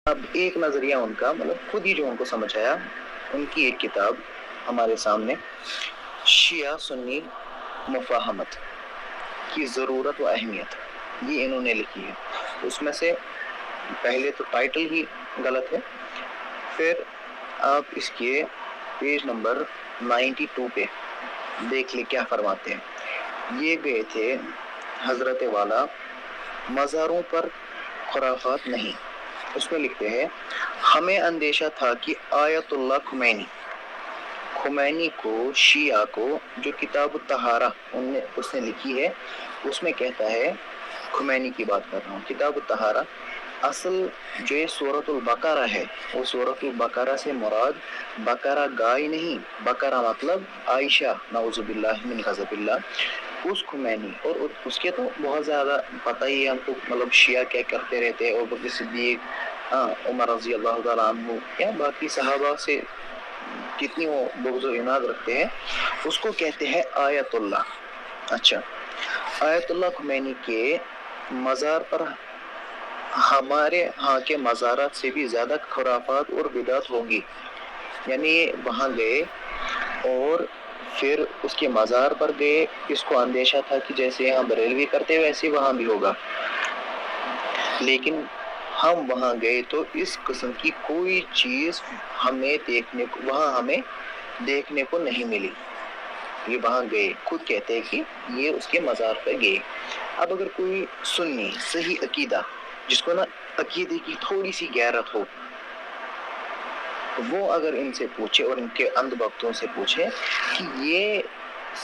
اب ایک نظریہ ان کا مطلب خود ہی جو ان کو سمجھ آیا، ان کی ایک کتاب ہمارے سامنے شیعہ سنی مفاہمت کی ضرورت و اہمیت، یہ انہوں نے لکھی ہے. اس میں سے پہلے تو ٹائٹل ہی غلط ہے، پھر آپ اس کے پیج نمبر 92 پہ دیکھ لیں کیا فرماتے ہیں. یہ گئے تھے حضرت والا مزاروں پر خرافات نہیں. اس میں لکھتے ہیں ہمیں اندیشہ تھا کہ آیت اللہ خمینی کو شیعہ کو جو کتاب الطہارہ اس نے لکھی ہے، اس میں کہتا ہے، خمینی کی بات کر رہا ہوں، کتاب الطہارہ اصل جو یہ سورۃ البقرہ ہے، وہ سورۃ البقرہ سے مراد بقرہ گائے نہیں، بقرہ مطلب عائشہ نعوذ باللہ من غضب اللہ، اس خمینی. اور اس کے تو بہت زیادہ پتہ ہی ہے ہم کو، مطلب شیعہ کیا کرتے رہتے ہیں، ابو بکر صدیق، عمر رضی اللہ تعالیٰ عنہ یا باقی صحابہ سے کتنی وہ بغض و عناد رکھتے ہیں. اس کو کہتے ہیں آیت اللہ. اچھا، آیت اللہ خمینی کے مزار پر ہمارے ہاں کے مزارات سے بھی زیادہ خرافات اور بدعت ہوں گی. یعنی وہاں گئے اور پھر اس کے مزار پر گئے. اس کو اندیشہ تھا کہ جیسے یہاں بریلوی کرتے ویسے وہاں بھی ہوگا، لیکن ہم وہاں گئے تو اس قسم کی کوئی چیز ہمیں دیکھنے کو نہیں ملی. یہ وہاں گئے، خود کہتے ہیں کہ یہ اس کے مزار پہ گئے. اب اگر کوئی سنی صحیح عقیدہ، جس کو نا عقیدے کی تھوڑی سی غیرت ہو، وہ اگر ان سے پوچھے اور ان کے اندھ بھگتوں سے پوچھے کہ یہ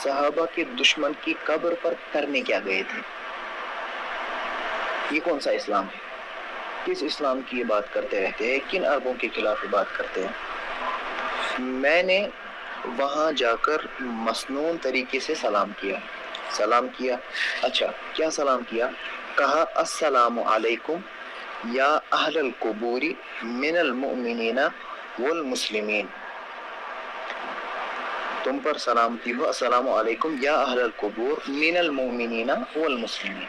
صحابہ کے دشمن کی قبر پر کرنے کیا گئے تھے، یہ کون سا اسلام ہے؟ کس اسلام کی یہ بات کرتے رہتے ہیں؟ کن عربوں کے خلاف یہ بات کرتے ہیں؟ میں نے وہاں جا کر مسنون طریقے سے سلام کیا. اچھا، کیا سلام کیا؟ کہا السلام علیکم یا اہل القبور من المؤمنین والمسلمین. تم پر سلامتی ہو، السلام علیکم یا اہل القبور من المؤمنین والمسلمین،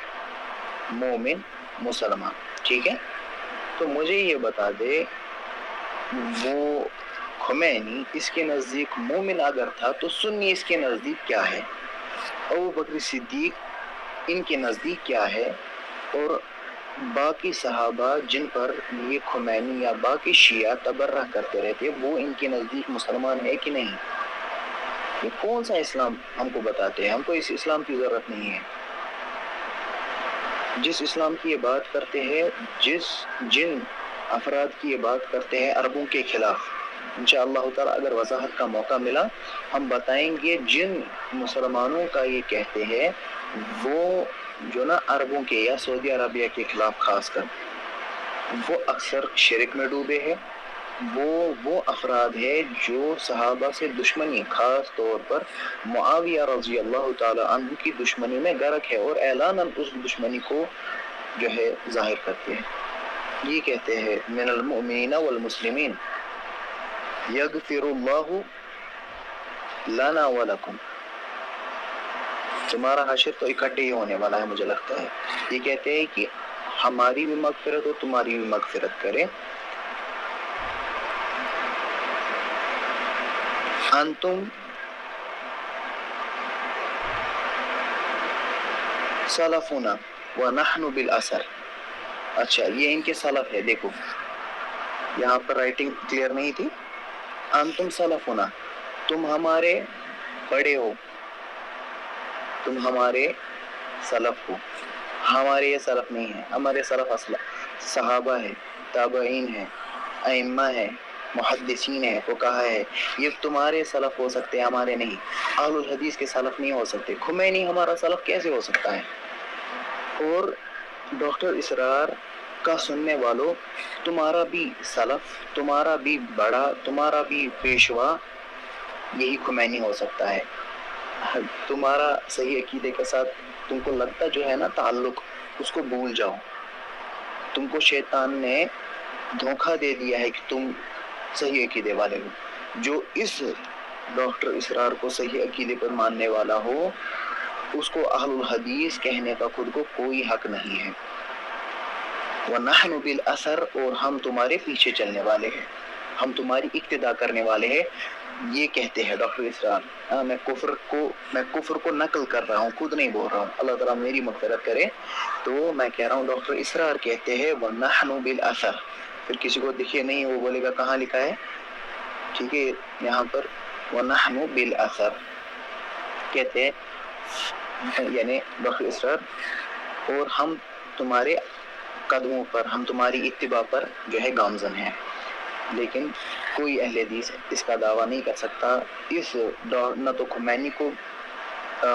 مومن مسلمان. ٹھیک ہے، تو مجھے یہ بتا دے، وہ خمینی اس کے نزدیک مومن اگر تھا تو سنی اس کے نزدیک کیا ہے؟ ابو بکر صدیق ان کے نزدیک کیا ہے؟ اور باقی صحابہ جن پر یہ خمینی یا باقی شیعہ تبرہ کرتے رہتے، وہ ان کے نزدیک مسلمان ہے کہ نہیں؟ یہ کون سا اسلام ہم کو بتاتے ہیں؟ ہم کو اس اسلام کی ضرورت نہیں ہے. جس اسلام کی یہ بات کرتے ہیں، جن افراد کی یہ بات کرتے ہیں عربوں کے خلاف، انشاءاللہ تعالی اگر وضاحت کا موقع ملا ہم بتائیں گے. جن مسلمانوں کا یہ کہتے ہیں، وہ جو نا عربوں کے یا سعودی عربیہ کے خلاف خاص کر، وہ اکثر شرک میں ڈوبے ہیں. وہ افراد ہے جو صحابہ سے دشمنی، خاص طور پر معاویہ رضی اللہ تعالی عنہ کی دشمنی میں غرق ہے اور اعلاناً اس دشمنی کو جو ہے ظاہر کرتے ہیں. یہ کہتے ہیں من المؤمنین والمسلمین یغفر اللہ لنا ولکم. تمہارا حشر تو اکٹھے ہی ہونے والا ہے، مجھے لگتا ہے. یہ کہتے ہیں کہ ہماری بھی مغفرت ہو، تمہاری بھی مغفرت کرے. انتم سلفنا ونحن بالاثر. اچھا، یہ ان کے سلف ہے. دیکھو یہاں پر رائٹنگ کلیئر نہیں تھی. انتم سلفنا، تم ہمارے بڑے ہو، تم ہمارے سلف ہو. ہمارے یہ سلف نہیں ہے، ہمارے سلف اصل صحابہ ہے، تابعین ہے، ائمہ ہے، محدثین ہے، فقہاء ہے. یہ تمہارے سلف ہو سکتے ہیں، ہمارے نہیں. اہل الحدیث کے سلف نہیں ہو سکتے. خمینی ہمارا سلف کیسے ہو سکتا ہے؟ اور ڈاکٹر اسرار کا سننے والوں، تمہارا بھی سلف، تمہارا بھی بڑا، تمہارا بھی پیشوا یہی خمینی ہو سکتا ہے. تمہارا صحیح عقیدے کے ساتھ تم کو لگتا جو ہے نا تعلق، اس کو بھول جاؤ. تم کو شیطان نے دھوکہ دے دیا ہے کہ تم صحیح عقیدے والے ہو. جو اس ڈاکٹر اسرار کو صحیح عقیدے پر ماننے والا ہو، اس کو اہل الحدیث کہنے کا خود کو کوئی حق نہیں ہے. وَنَحْنُ بِالْأَثَرِ اور ہم تمہارے پیچھے چلنے والے ہیں، ہم تمہاری اقتدا کرنے والے ہیں، یہ کہتے ہیں ڈاکٹر اسرار۔ میں کفر کو نقل کر رہا ہوں، خود نہیں بول رہا ہوں، اللہ تعالیٰ میری مغفرت کرے، تو میں کہہ رہا ہوں ڈاکٹر اسرار کہتے ہیں وَنَحْنُ بِالْأَثَرِ۔ پھر کسی کو دکھے نہیں وہ بولے گا کہاں لکھا ہے، ٹھیک ہے، یہاں پر وَنَحْنُ بِالْأَثَرِ کہتے ہیں، یعنی ڈاکٹر اسرار اور ہم تمہارے قدموں پر، ہم تمہاری اتباع پر جو ہے گامزن ہیں۔ لیکن کوئی اہل حدیث اس کا دعویٰ نہیں کر سکتا، نہ تو خمینی کو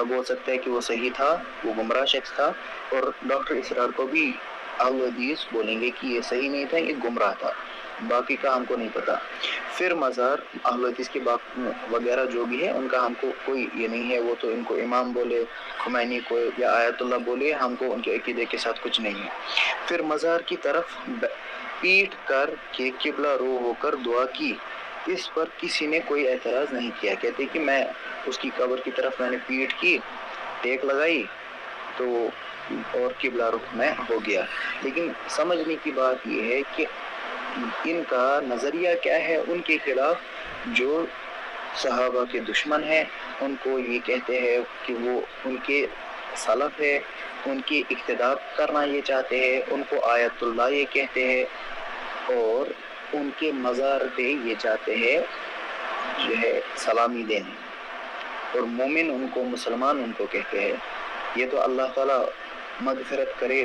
بول سکتا ہے کہ وہ صحیح تھا، وہ گمراہ شخص تھا، اور ڈاکٹر اسرار کو بھی اہل حدیث بولیں گے کہ یہ صحیح نہیں تھا، یہ گمراہ تھا، باقی کا ہم کو نہیں پتا۔ پھر مزار اہل حدیث کے وغیرہ جو بھی ہے ان کا ہم کو کوئی یہ نہیں ہے، وہ تو ان کو امام بولے، خمینی کو یا آیت اللہ بولے، ہم کو ان کے عقیدے کے ساتھ کچھ نہیں ہے۔ پھر مزار کی طرف پیٹ کر کے قبلہ رو ہو کر دعا کی، اس پر کسی نے کوئی اعتراض نہیں کیا۔ کہتے کہ میں اس کی قبر کی طرف میں نے پیٹ کی، ٹیک لگائی تو اور قبلہ رخ میں ہو گیا۔ لیکن سمجھنے کی بات یہ ہے کہ ان کا نظریہ کیا ہے ان کے خلاف، جو صحابہ کے دشمن ہیں ان کو یہ کہتے ہیں کہ وہ ان کے سلف ہے، ان کی اقتداء کرنا یہ چاہتے ہیں، ان کو آیت اللہ یہ کہتے ہیں، اور ان کے مزار پہ یہ چاہتے ہیں جو ہے سلامی دینے، اور مومن ان کو، مسلمان ان کو کہتے ہیں۔ یہ تو اللہ تعالیٰ مغفرت کرے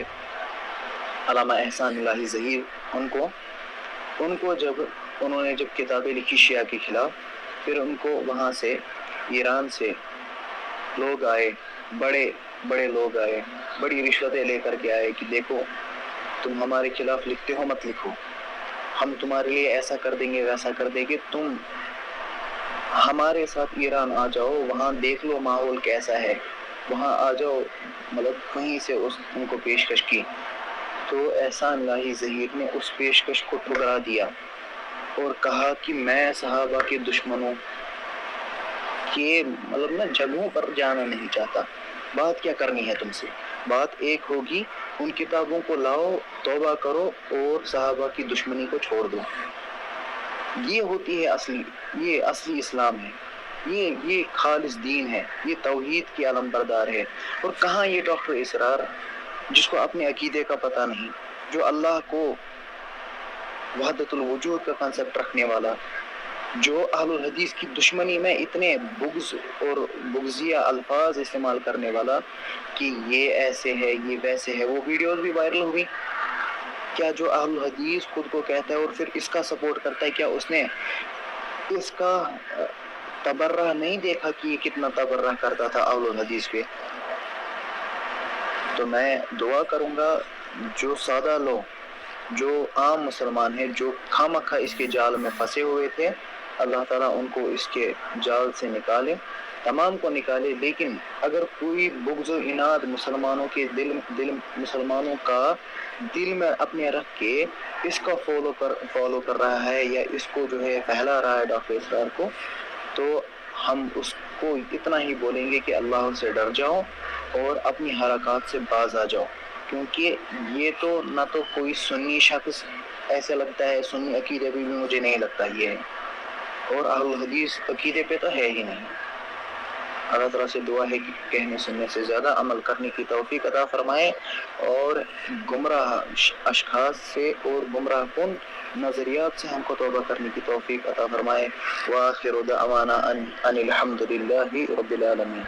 علامہ احسان الہی ظہیر ان کو جب انہوں نے جب کتابیں لکھی شیعہ کے خلاف، پھر ان کو وہاں سے ایران سے لوگ آئے، بڑے لوگ آئے، بڑی رشوتیں لے کر کے آئے کہ دیکھو تم ہمارے خلاف لکھتے ہو، مت لکھو، ہم تمہارے لیے ایسا کر دیں گے، ویسا کر دیں گے، تم ہمارے ساتھ ایران آ جاؤ، وہاں دیکھ لو ماحول کیسا ہے، وہاں آ جاؤ، مطلب وہیں سے ان کو پیشکش کی۔ تو احسان الہی ظہیر نے اس پیشکش کو ٹھکرا دیا اور کہا کہ میں صحابہ کے دشمنوں کے مطلب نا جگہوں پر جانا نہیں چاہتا، بات کیا کرنی ہے تم سے، بات ایک ہوگی، ان کتابوں کو لاؤ، توبہ کرو اور صحابہ کی دشمنی کو چھوڑ دو۔ یہ ہوتی ہے یہ اصلی اسلام ہے، یہ خالص دین ہے، یہ توحید کی علم بردار ہے۔ اور کہاں یہ ڈاکٹر اسرار جس کو اپنے عقیدے کا پتہ نہیں، جو اللہ کو وحدت الوجود کا کنسپٹ رکھنے والا، جو اہل الحدیث کی دشمنی میں اتنے بغض اور بغضیہ الفاظ استعمال کرنے والا کہ یہ ایسے ہے، یہ ویسے ہے، وہ ویڈیوز بھی وائرل ہوئی۔ کیا جو اہل الحدیث خود کو کہتا ہے اور پھر اس کا سپورٹ کرتا ہے، کیا اس نے اس کا تبرہ نہیں دیکھا کہ یہ کتنا تبرہ کرتا تھا اہل الحدیث پہ؟ تو میں دعا کروں گا جو سادہ لوگ، جو عام مسلمان ہیں، جو خامخواہ اس کے جال میں پھنسے ہوئے تھے، اللہ تعالیٰ ان کو اس کے جال سے نکالے، تمام کو نکالے۔ لیکن اگر کوئی بغض و عناد مسلمانوں کے مسلمانوں کا دل میں اپنے رکھ کے اس کا فالو کر رہا ہے، یا اس کو جو ہے پھیلا رہا ہے ڈاکٹر اسرار کو، تو ہم اس کو اتنا ہی بولیں گے کہ اللہ سے ڈر جاؤ اور اپنی حرکات سے باز آ جاؤ، کیونکہ یہ تو نہ تو کوئی سنی شخص ایسے لگتا ہے، سنی عقیدے پہ بھی مجھے نہیں لگتا یہ ہے، اور اہل حدیث عقیدے پہ تو ہے ہی نہیں۔ اللہ تعالیٰ سے دعا ہے کہ کہنے سننے سے زیادہ عمل کرنے کی توفیق عطا فرمائے، اور گمراہ اشخاص سے اور گمراہ کن نظریات سے ہم کو توبہ کرنے کی توفیق عطا فرمائے۔ وآخر دعوانا ان الحمد للہ رب العالمین۔